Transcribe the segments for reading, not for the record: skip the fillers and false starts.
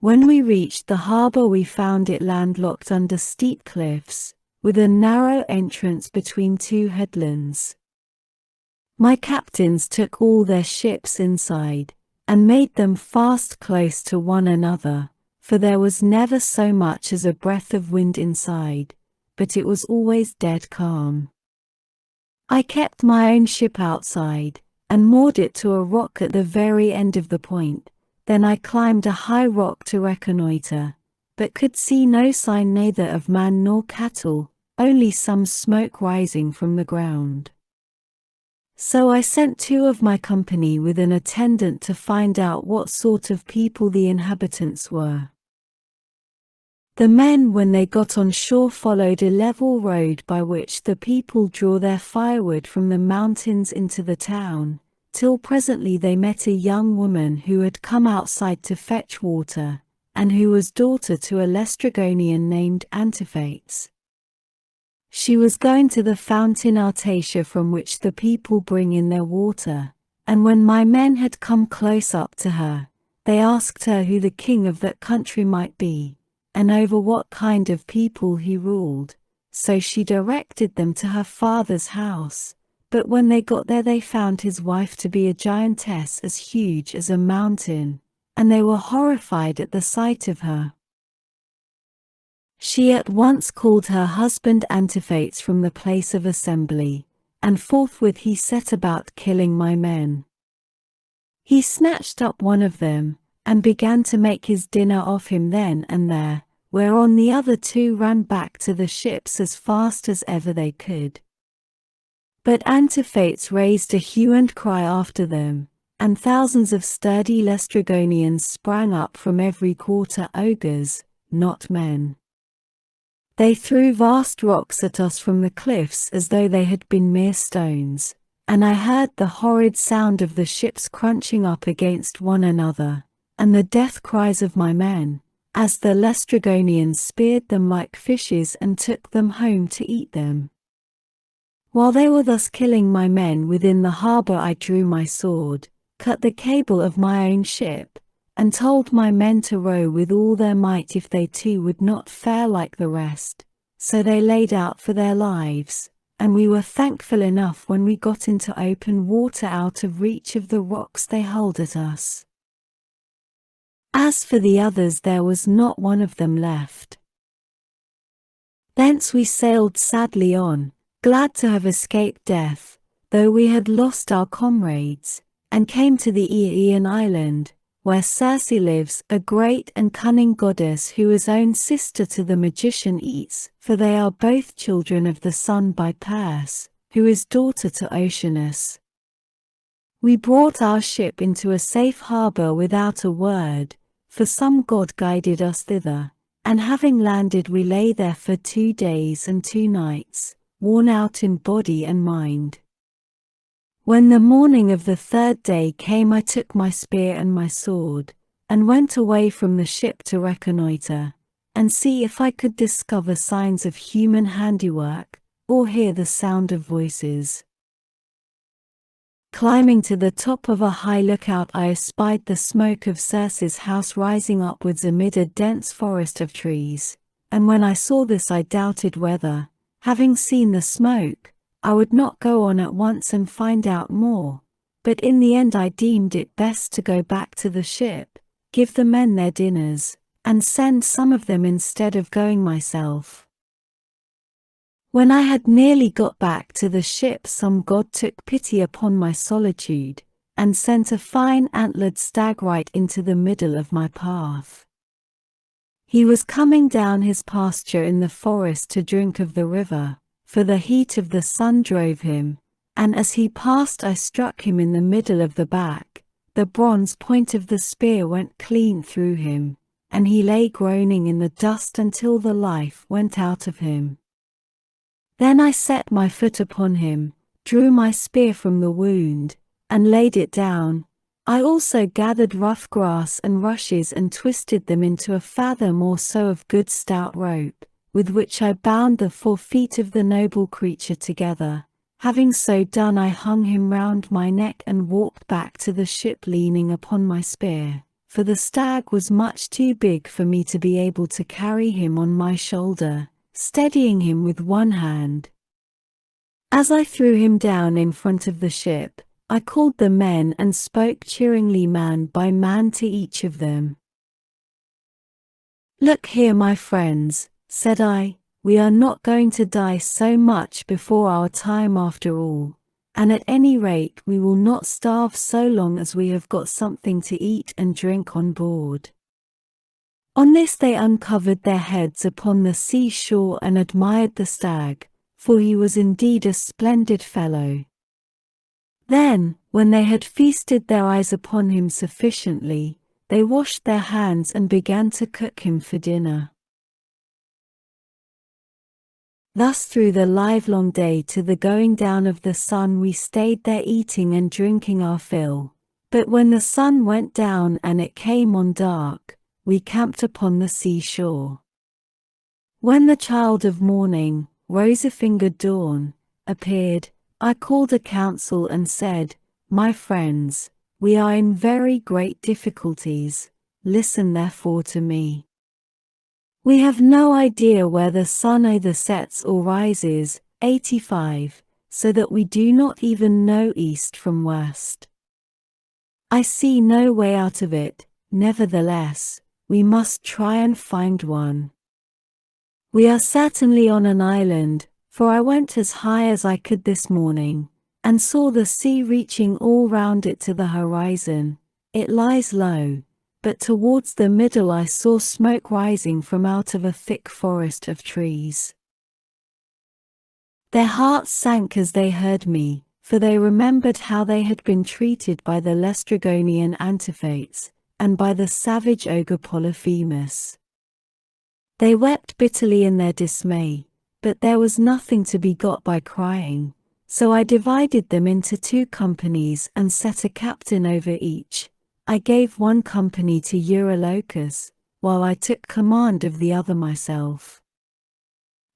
When we reached the harbor, we found it landlocked under steep cliffs, with a narrow entrance between two headlands. My captains took all their ships inside, and made them fast close to one another, for there was never so much as a breath of wind inside, but it was always dead calm. I kept my own ship outside, and moored it to a rock at the very end of the point. Then I climbed a high rock to reconnoiter, but could see no sign neither of man nor cattle, only some smoke rising from the ground. So I sent 2 of my company with an attendant to find out what sort of people the inhabitants were. The men, when they got on shore, followed a level road by which the people draw their firewood from the mountains into the town, till presently they met a young woman who had come outside to fetch water, and who was daughter to a Laestrygonian named Antiphates. She was going to the fountain Artatia from which the people bring in their water, and when my men had come close up to her, they asked her who the king of that country might be, and over what kind of people he ruled. So she directed them to her father's house, but when they got there they found his wife to be a giantess as huge as a mountain, and they were horrified at the sight of her. She at once called her husband Antiphates from the place of assembly, and forthwith he set about killing my men. He snatched up one of them, and began to make his dinner off him then and there, whereon the other 2 ran back to the ships as fast as ever they could. But Antiphates raised a hue and cry after them, and thousands of sturdy Laestrygonians sprang up from every quarter, ogres, not men. They threw vast rocks at us from the cliffs as though they had been mere stones, and I heard the horrid sound of the ships crunching up against one another, and the death cries of my men, as the Laestrygonians speared them like fishes and took them home to eat them. While they were thus killing my men within the harbor, I drew my sword, cut the cable of my own ship, and told my men to row with all their might if they too would not fare like the rest. So they laid out for their lives, and we were thankful enough when we got into open water out of reach of the rocks they hurled at us. As for the others, there was not one of them left. Thence we sailed sadly on, glad to have escaped death, though we had lost our comrades, and came to the Aeaean island, where Circe lives, a great and cunning goddess who is own sister to the magician Eats, for they are both children of the sun by Perse, who is daughter to Oceanus. We brought our ship into a safe harbor without a word, for some god guided us thither, and having landed we lay there for 2 days and 2 nights, worn out in body and mind. When the morning of the 3rd day came, I took my spear and my sword, and went away from the ship to reconnoiter, and see if I could discover signs of human handiwork, or hear the sound of voices. Climbing to the top of a high lookout, I espied the smoke of Circe's house rising upwards amid a dense forest of trees, and when I saw this I doubted whether, having seen the smoke, I would not go on at once and find out more, but in the end I deemed it best to go back to the ship, give the men their dinners, and send some of them instead of going myself. When I had nearly got back to the ship, some god took pity upon my solitude, and sent a fine antlered stag right into the middle of my path. He was coming down his pasture in the forest to drink of the river, for the heat of the sun drove him, and as he passed I struck him in the middle of the back. The bronze point of the spear went clean through him, and he lay groaning in the dust until the life went out of him. Then I set my foot upon him, drew my spear from the wound, and laid it down. I also gathered rough grass and rushes and twisted them into a fathom or so of good stout rope, with which I bound the 4 feet of the noble creature together. Having so done, I hung him round my neck and walked back to the ship leaning upon my spear, for the stag was much too big for me to be able to carry him on my shoulder, steadying him with one hand. As I threw him down in front of the ship, I called the men and spoke cheeringly man by man to each of them. "Look here, my friends," said I, "we are not going to die so much before our time after all, and at any rate we will not starve so long as we have got something to eat and drink on board." On this they uncovered their heads upon the seashore and admired the stag, for he was indeed a splendid fellow. Then, when they had feasted their eyes upon him sufficiently, they washed their hands and began to cook him for dinner. Thus through the livelong day to the going down of the sun we stayed there eating and drinking our fill, but when the sun went down and it came on dark, we camped upon the seashore. When the child of morning, rosy-fingered dawn, appeared, I called a council and said, "My friends, we are in very great difficulties, listen therefore to me. We have no idea where the sun either sets or rises, 85, so that we do not even know east from west. I see no way out of it, nevertheless, we must try and find one. We are certainly on an island, for I went as high as I could this morning, and saw the sea reaching all round it to the horizon. It lies low, but towards the middle I saw smoke rising from out of a thick forest of trees." Their hearts sank as they heard me, for they remembered how they had been treated by the Laestrygonian Antiphates, and by the savage ogre Polyphemus. They wept bitterly in their dismay, but there was nothing to be got by crying, so I divided them into 2 companies and set a captain over each. I gave one company to Eurylochus, while I took command of the other myself.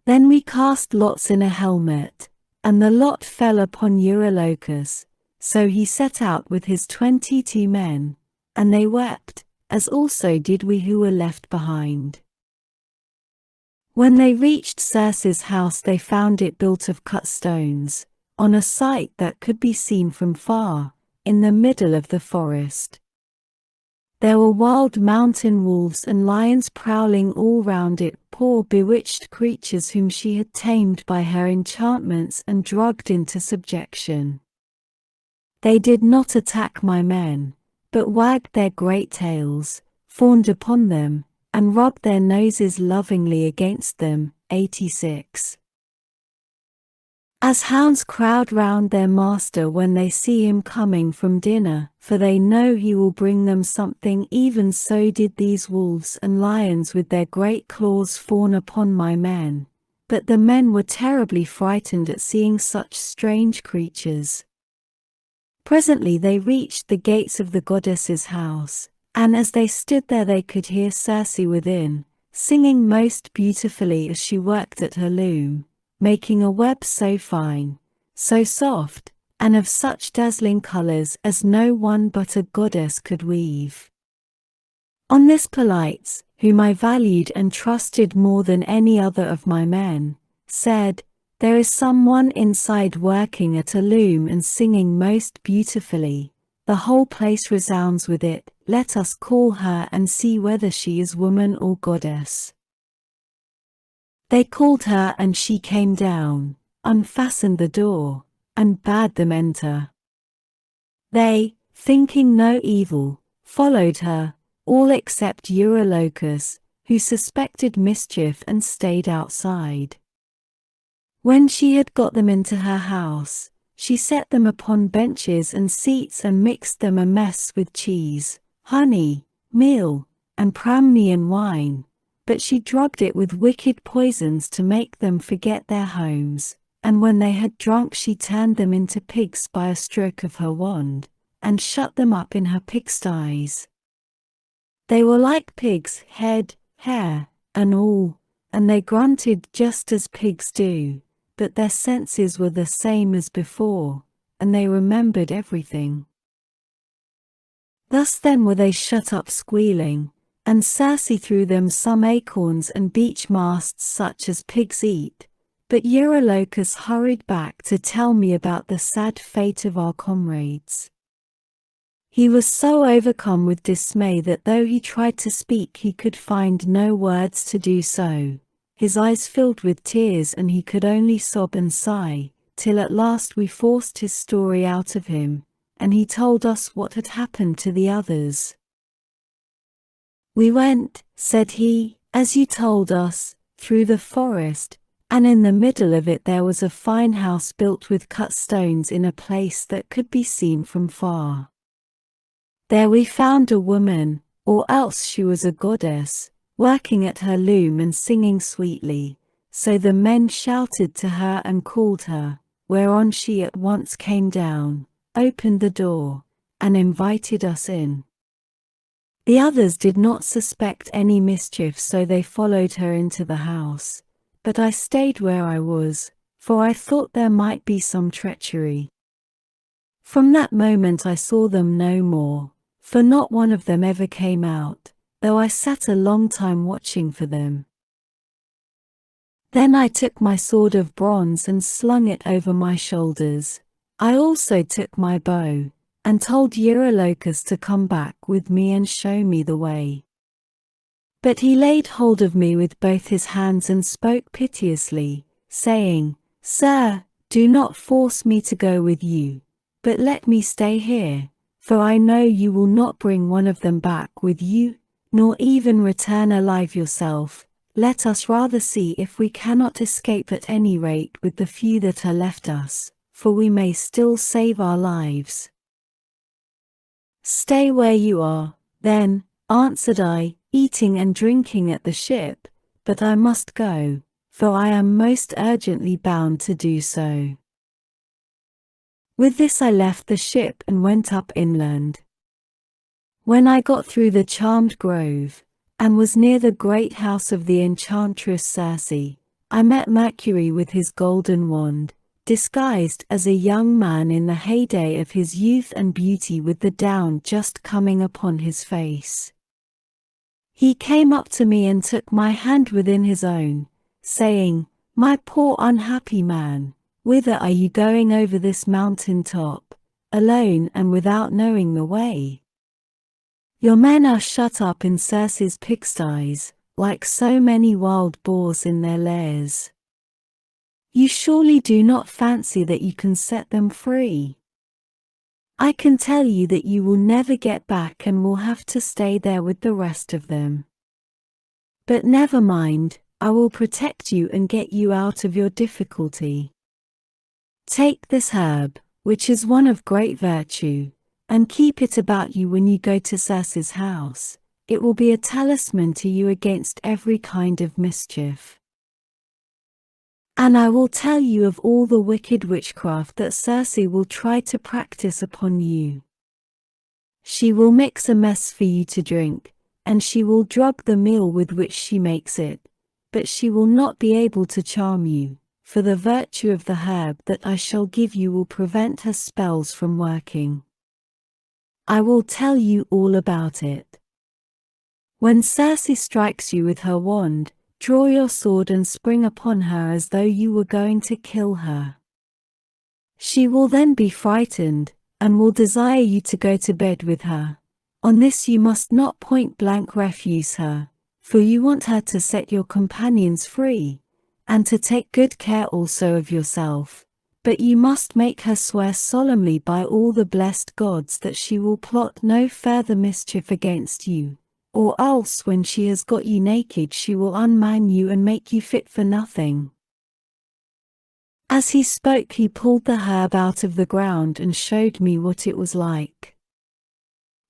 Then we cast lots in a helmet, and the lot fell upon Eurylochus, so he set out with his 22 men, and they wept, as also did we who were left behind. When they reached Circe's house they found it built of cut stones, on a site that could be seen from far, in the middle of the forest. There were wild mountain wolves and lions prowling all round it, poor bewitched creatures whom she had tamed by her enchantments and drugged into subjection. They did not attack my men, but wagged their great tails, fawned upon them, and rubbed their noses lovingly against them. 86. As hounds crowd round their master when they see him coming from dinner, for they know he will bring them something, even so did these wolves and lions with their great claws fawn upon my men. But the men were terribly frightened at seeing such strange creatures. Presently they reached the gates of the goddess's house, and as they stood there they could hear Circe within, singing most beautifully as she worked at her loom, making a web so fine, so soft, and of such dazzling colors as no one but a goddess could weave. On this Polites, whom I valued and trusted more than any other of my men, said, "There is someone inside working at a loom and singing most beautifully. The whole place resounds with it. Let us call her and see whether she is woman or goddess." They called her and she came down, unfastened the door, and bade them enter. They, thinking no evil, followed her, all except Eurylochus, who suspected mischief and stayed outside. When she had got them into her house, she set them upon benches and seats and mixed them a mess with cheese, honey, meal, and Pramnian wine, but she drugged it with wicked poisons to make them forget their homes, and when they had drunk she turned them into pigs by a stroke of her wand, and shut them up in her pigsties. They were like pigs, head, hair, and all, and they grunted just as pigs do, but their senses were the same as before, and they remembered everything. Thus then were they shut up squealing, and Circe threw them some acorns and beech masts such as pigs eat, but Eurylochus hurried back to tell me about the sad fate of our comrades. He was so overcome with dismay that though he tried to speak he could find no words to do so. His eyes filled with tears and he could only sob and sigh, till at last we forced his story out of him, and he told us what had happened to the others. "We went," said he, "as you told us, through the forest, and in the middle of it there was a fine house built with cut stones in a place that could be seen from far. There we found a woman, or else she was a goddess, working at her loom and singing sweetly, so the men shouted to her and called her, whereon she at once came down, opened the door, and invited us in. The others did not suspect any mischief, so they followed her into the house, but I stayed where I was, for I thought there might be some treachery. From that moment I saw them no more, for not one of them ever came out, though I sat a long time watching for them. Then I took my sword of bronze and slung it over my shoulders. I also took my bow, and told Eurylochus to come back with me and show me the way. But he laid hold of me with both his hands and spoke piteously, saying, "Sir, do not force me to go with you, but let me stay here, for I know you will not bring one of them back with you, nor even return alive yourself. Let us rather see if we cannot escape at any rate with the few that are left us, for we may still save our lives." "Stay where you are, then," answered I, "eating and drinking at the ship, but I must go, for I am most urgently bound to do so." With this I left the ship and went up inland. When I got through the charmed grove, and was near the great house of the enchantress Circe, I met Mercury with his golden wand, disguised as a young man in the heyday of his youth and beauty, with the down just coming upon his face. He came up to me and took my hand within his own, saying, "My poor unhappy man, whither are you going over this mountain top, alone and without knowing the way? Your men are shut up in Circe's pigsties, like so many wild boars in their lairs. You surely do not fancy that you can set them free? I can tell you that you will never get back and will have to stay there with the rest of them. But never mind, I will protect you and get you out of your difficulty. Take this herb, which is one of great virtue, and keep it about you when you go to Circe's house. It will be a talisman to you against every kind of mischief. And I will tell you of all the wicked witchcraft that Circe will try to practice upon you. She will mix a mess for you to drink, and she will drug the meal with which she makes it, but she will not be able to charm you, for the virtue of the herb that I shall give you will prevent her spells from working. I will tell you all about it. When Circe strikes you with her wand, draw your sword and spring upon her as though you were going to kill her. She will then be frightened, and will desire you to go to bed with her. On this you must not point blank refuse her, for you want her to set your companions free, and to take good care also of yourself, but you must make her swear solemnly by all the blessed gods that she will plot no further mischief against you, or else when she has got you naked she will unman you and make you fit for nothing." As he spoke he pulled the herb out of the ground and showed me what it was like.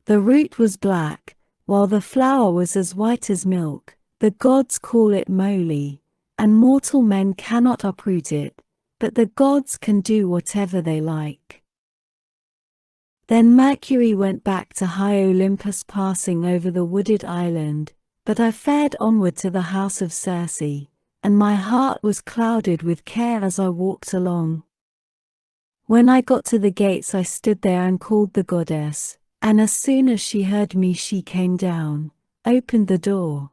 The root was black, while the flower was as white as milk. The gods call it moly, and mortal men cannot uproot it, but the gods can do whatever they like. Then Mercury went back to high Olympus, passing over the wooded island, but I fared onward to the house of Circe, and my heart was clouded with care as I walked along. When I got to the gates I stood there and called the goddess, And as soon as she heard me, she came down, opened the door,